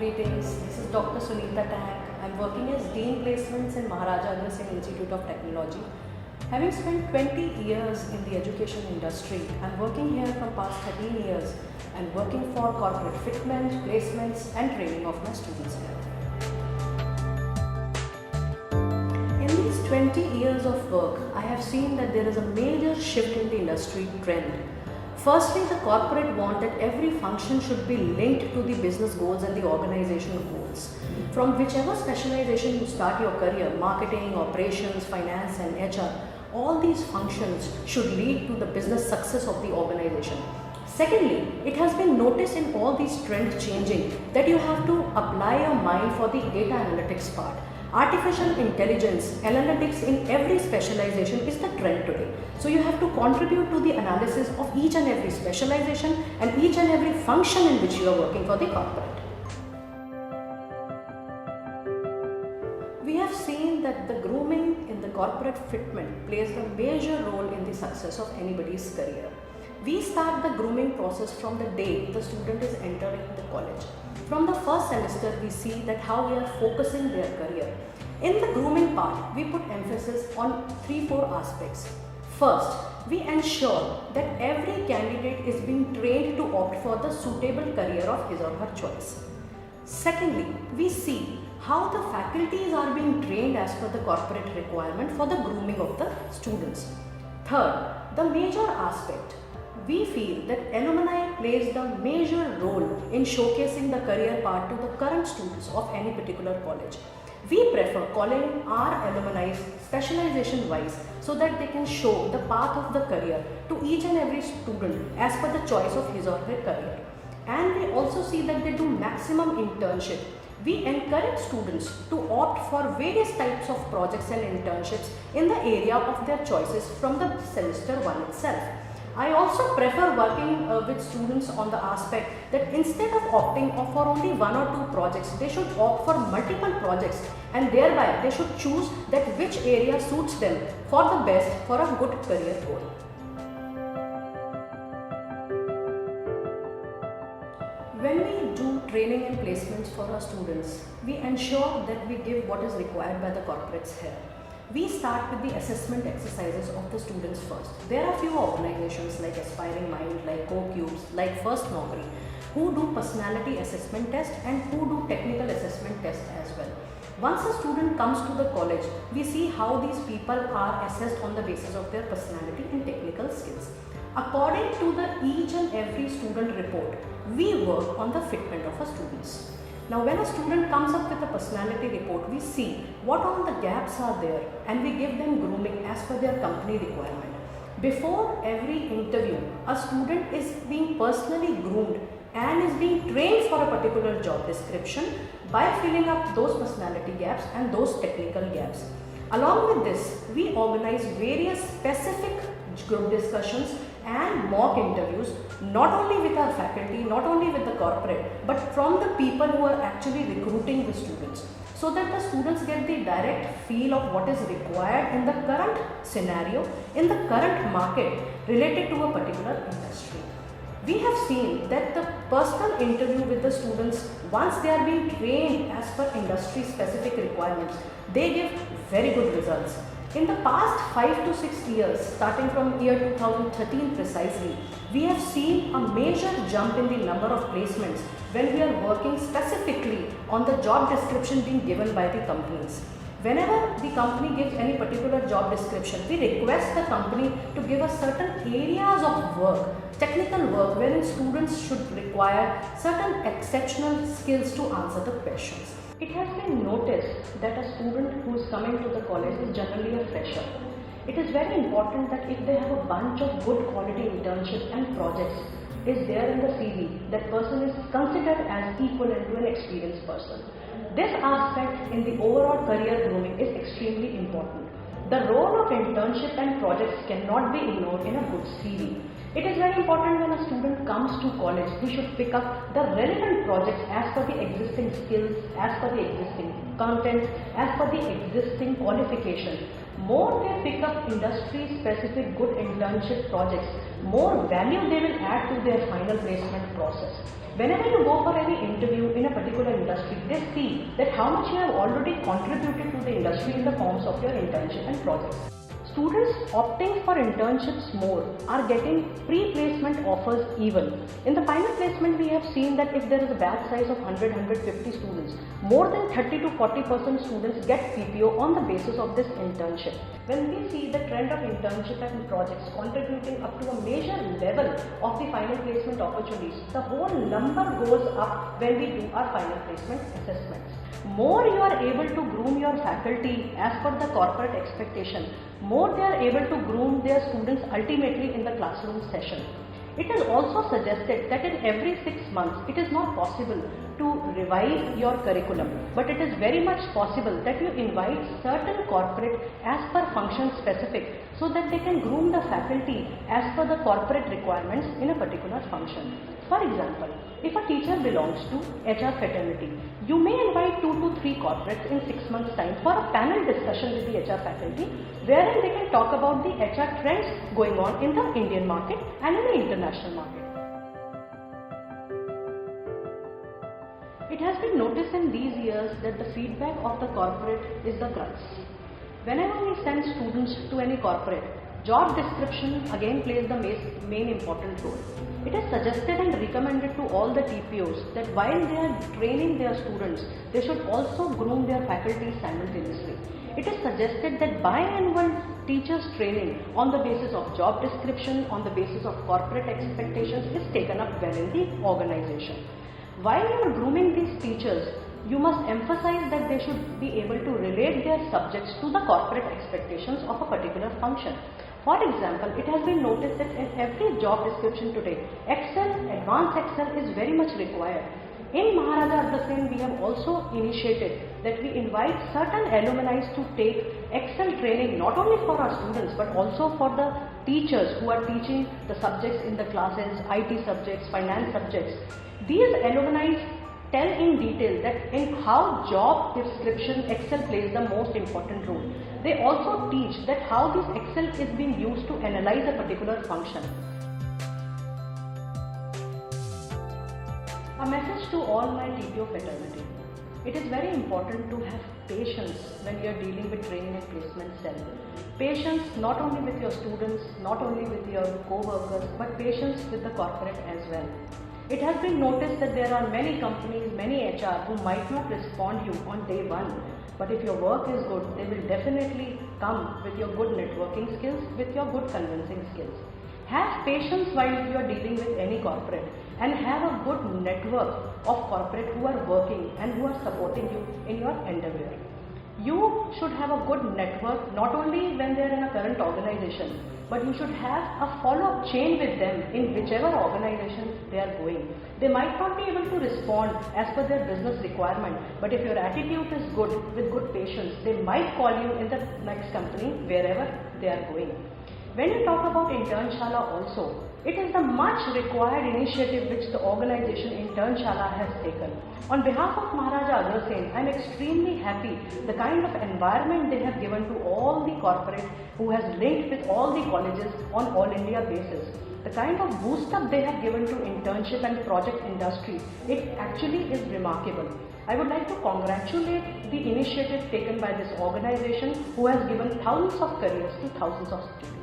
Greetings, this is Dr. Sunita Tank. I'm working as Dean Placements in Maharaja Agha Singh Institute of Technology. Having spent 20 years in the education industry, I'm working here for past 13 years and working for corporate fitment, placements and training of my students here. In these 20 years of work, I have seen that there is a major shift in the industry trend. Firstly, the corporate want that every function should be linked to the business goals and the organizational goals. From whichever specialization you start your career, marketing, operations, finance and HR, all these functions should lead to the business success of the organization. Secondly, it has been noticed in all these trends changing that you have to apply your mind for the data analytics part. Artificial intelligence, analytics in every specialization is the trend today. So you have to contribute to the analysis of each and every specialization and each and every function in which you are working for the corporate. We have seen that the grooming in the corporate fitment plays a major role in the success of anybody's career. We start the grooming process from the day the student is entering the college. From the first semester, we see that how we are focusing their career. In the grooming part, we put emphasis on 3-4 aspects. First, we ensure that every candidate is being trained to opt for the suitable career of his or her choice. Secondly, we see how the faculties are being trained as per the corporate requirement for the grooming of the students. Third, the major aspect. We feel that alumni plays the major role in showcasing the career path to the current students of any particular college. We prefer calling our alumni specialization wise so that they can show the path of the career to each and every student as per the choice of his or her career. And we also see that they do maximum internship. We encourage students to opt for various types of projects and internships in the area of their choices from the semester 1 itself. I also prefer working with students on the aspect that instead of opting for only 1 or 2 projects, they should opt for multiple projects and thereby they should choose that which area suits them for the best for a good career goal. When we do training and placements for our students, we ensure that we give what is required by the corporates here. We start with the assessment exercises of the students first. There are few organizations like Aspiring Mind, like CoCubes, like First Naukri, who do personality assessment test and who do technical assessment test as well. Once a student comes to the college, we see how these people are assessed on the basis of their personality and technical skills. According to the each and every student report, we work on the fitment of our students. Now when a student comes up with a personality report, we see what all the gaps are there and we give them grooming as per their company requirement. Before every interview, a student is being personally groomed and is being trained for a particular job description by filling up those personality gaps and those technical gaps. Along with this, we organize various specific group discussions and mock interviews, not only with our faculty, not only with the corporate, but from the people who are actually recruiting the students, so that the students get the direct feel of what is required in the current scenario, in the current market related to a particular industry. We have seen that the personal interview with the students, once they are being trained as per industry specific requirements, they give very good results. In the past 5 to 6 years, starting from year 2013 precisely, we have seen a major jump in the number of placements when we are working specifically on the job description being given by the companies. Whenever the company gives any particular job description, we request the company to give us certain areas of work, technical work, wherein students should require certain exceptional skills to answer the questions. It has been noticed that a student who is coming to the college is generally a fresher. It is very important that if they have a bunch of good quality internships and projects is there in the CV, that person is considered as equivalent to an experienced person. This aspect in the overall career grooming is extremely important. The role of internship and projects cannot be ignored in a good CV. It is very important when a student comes to college, he should pick up the relevant projects as per the existing skills, as per the existing content, as per the existing qualification. more they pick up industry-specific good internship projects, more value they will add to their final placement process. Whenever you go for any interview in a particular industry, they see that how much you have already contributed to the industry in the forms of your internship and projects. Students opting for internships more are getting pre-placement offers even. In the final placement, we have seen that if there is a batch size of 100-150 students, more than 30 to 40% students get PPO on the basis of this internship. When we see the trend of internship and projects contributing up to a major level of the final placement opportunities, the whole number goes up when we do our final placement assessments. More you are able to groom your faculty as per the corporate expectation, more they are able to groom their students ultimately in the classroom session. It is also suggested that in every 6 months it is not possible to revise your curriculum, but it is very much possible that you invite certain corporate as per function specific so that they can groom the faculty as per the corporate requirements in a particular function. For example, if a teacher belongs to HR fraternity, you may invite 2 to 3 corporates in 6 months time for a panel discussion with the HR faculty wherein they can talk about the HR trends going on in the Indian market and in the international market. It has been noticed in these years that the feedback of the corporate is the crux. Whenever we send students to any corporate, job description again plays the main important role. It is suggested and recommended to all the TPOs that while they are training their students, they should also groom their faculty simultaneously. It is suggested that biannual teachers training on the basis of job description, on the basis of corporate expectations is taken up well in the organization. While you are grooming these teachers, you must emphasize that they should be able to relate their subjects to the corporate expectations of a particular function. For example, it has been noticed that in every job description today, Excel, advanced Excel is very much required. In Maharaja Agrasen, we have also initiated that we invite certain alumni to take Excel training not only for our students but also for the teachers who are teaching the subjects in the classes, IT subjects, finance subjects. These alumni tell in detail that in how job description Excel plays the most important role. They also teach that how this Excel is being used to analyze a particular function. A message to all my TPO fraternity. It is very important to have patience when you are dealing with training and placement cell. Patience not only with your students, not only with your co-workers, but patience with the corporate as well. It has been noticed that there are many companies, many HR who might not respond you on day one. But if your work is good, they will definitely come with your good networking skills, with your good convincing skills. Have patience while you are dealing with any corporate and have a good network of corporate who are working and who are supporting you in your endeavor. You should have a good network not only when they are in a current organization, but you should have a follow-up chain with them in whichever organization they are going. They might not be able to respond as per their business requirement, but if your attitude is good, with good patience, they might call you in the next company wherever they are going. When you talk about Internshala also, it is the much required initiative which the organization Internshala has taken. On behalf of Maharaja Agrasen, I am extremely happy the kind of environment they have given to all the corporate who has linked with all the colleges on all India basis. The kind of boost up they have given to internship and project industry, it actually is remarkable. I would like to congratulate the initiative taken by this organization who has given thousands of careers to thousands of students.